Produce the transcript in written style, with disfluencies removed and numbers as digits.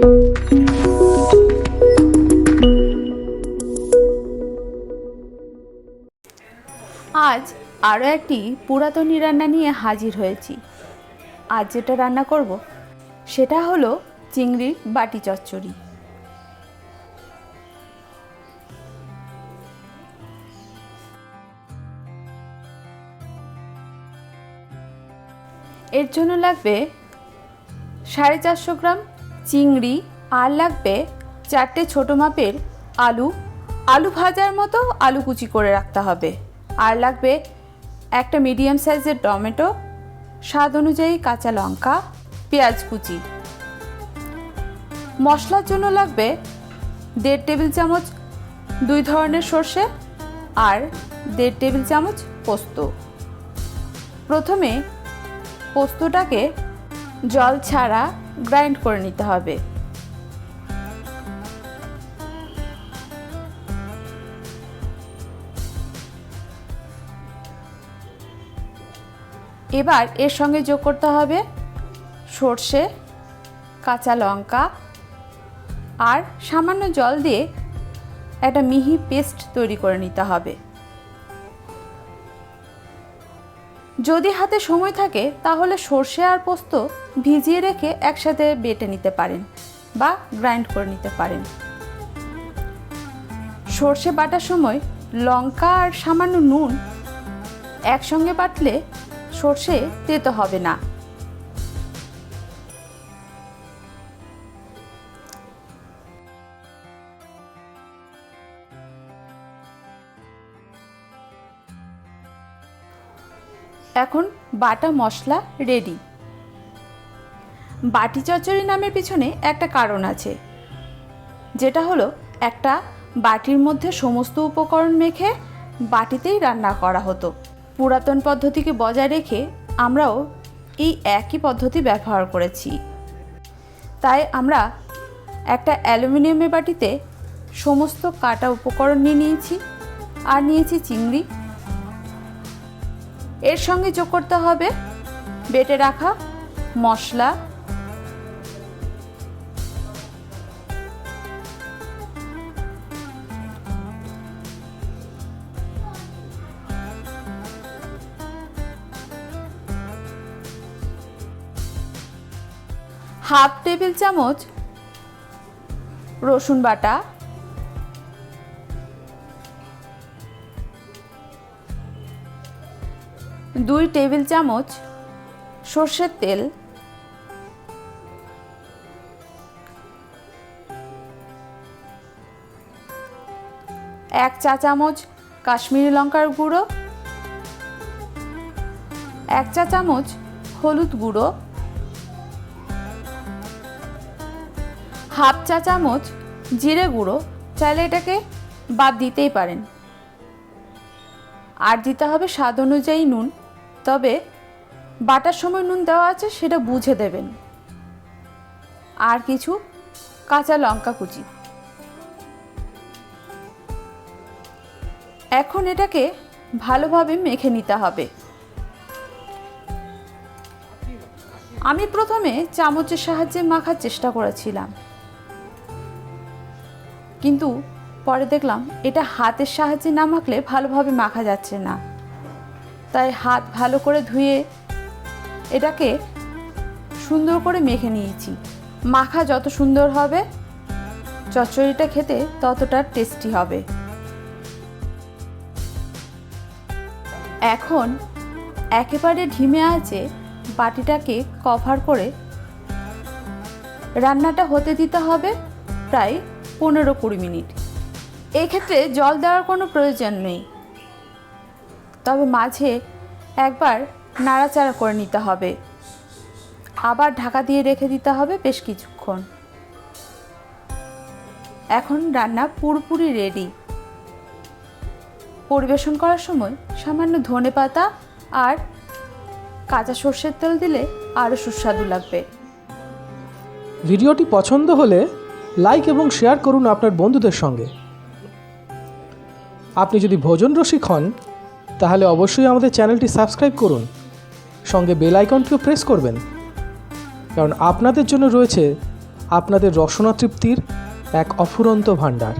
আজ আরও একটি পুরাতনী রান্না নিয়ে হাজির হয়েছি। আজ যেটা রান্না করব সেটা হলো চিংড়ির বাটি চচ্চড়ি। এর জন্য লাগবে 450 গ্রাম চিংড়ি, আর লাগবে 4টে ছোটো মাপের আলু ভাজার মতো আলু কুচি করে রাখতে হবে, আর লাগবে একটা মিডিয়াম সাইজের টমেটো, স্বাদ অনুযায়ী কাঁচা লঙ্কা, পেঁয়াজ কুচি। মশলার জন্য লাগবে 1.5 টেবিল চামচ 2 ধরনের সর্ষে আর 1.5 টেবিল চামচ পোস্ত। প্রথমে পোস্তটাকে জল ছাড়া গ্রাইন্ড করে নিতে হবে। এবার এর সঙ্গে যোগ করতে হবে সর্ষে, কাঁচা লঙ্কা আর সামান্য জল দিয়ে একটা মিহি পেস্ট তৈরি করে নিতে হবে। যদি হাতে সময় থাকে তাহলে সর্ষে আর পোস্ত ভিজিয়ে রেখে একসাথে বেটে নিতে পারেন বা গ্রাইন্ড করে নিতে পারেন। সর্ষে বাটার সময় লঙ্কা আর সামান্য নুন একসঙ্গে বাটলে সর্ষে তেতো হবে না। এখন বাটা মশলা রেডি। বাটি চচ্চড়ি নামের পিছনে একটা কারণ আছে, যেটা হলো একটা বাটির মধ্যে সমস্ত উপকরণ মেখে বাটিতেই রান্না করা হতো। পুরাতন পদ্ধতিকে বজায় রেখে আমরাও এই একই পদ্ধতি ব্যবহার করেছি। তাই আমরা একটা অ্যালুমিনিয়ামের বাটিতে সমস্ত কাটা উপকরণ নিয়ে নিয়েছি, আর নিয়েছি চিংড়ি। এর সঙ্গে যোগ করতে হবে বেটে রাখা মশলা, হাফ টেবিল চামচ রসুন বাটা, 2 টেবিল চামচ সর্ষের তেল, 1 চা চামচ কাশ্মীরি লঙ্কার গুঁড়ো, 1 চা চামচ হলুদ গুঁড়ো, হাফ চা চামচ জিরে গুঁড়ো। চাইলে এটাকে বাদ দিতেই পারেন। আর দিতে হবে স্বাদ অনুযায়ী নুন, তবে বাটার সময় নুন দেওয়া আছে সেটা বুঝে দেবেন। আর কিছু কাঁচা লঙ্কা কুচি। এখন এটাকে ভালোভাবে মেখে নিতে হবে। আমি প্রথমে চামচের সাহায্যে মাখার চেষ্টা করেছিলাম, কিন্তু পরে দেখলাম এটা হাতের সাহায্যে না মাখলে ভালোভাবে মাখা যাচ্ছে না। তাই হাত ভালো করে ধুয়ে এটাকে সুন্দর করে মেখে নিয়েছি। মাখা যত সুন্দর হবে চচ্চড়িটা খেতে ততটা টেস্টি হবে। এখন একেবারে ধিমে আঁচে বাটিটাকে কভার করে রান্নাটা হতে দিতে হবে প্রায় 15-20 মিনিট। এক্ষেত্রে জল দেওয়ার কোনো প্রয়োজন নেই, তবে মাঝে একবার নাড়াচাড়া করে নিতে হবে, আবার ঢাকা দিয়ে রেখে দিতে হবে বেশ কিছুক্ষণ। এখন রান্না পুরোপুরি রেডি। পরিবেশন করার সময় সামান্য ধনেপাতা আর কাঁচা সর্ষের তেল দিলে আরও সুস্বাদু লাগবে। ভিডিওটি পছন্দ হলে লাইক এবং শেয়ার করুন আপনার বন্ধুদের সঙ্গে। আপনি যদি ভোজন রসিক হন তাহলে অবশ্যই আমাদের চ্যানেলটি সাবস্ক্রাইব করুন, সঙ্গে বেল আইকনটিও প্রেস করবেন, কারণ আপনাদের জন্য রয়েছে আপনাদের রসনা তৃপ্তির এক অফুরন্ত ভাণ্ডার।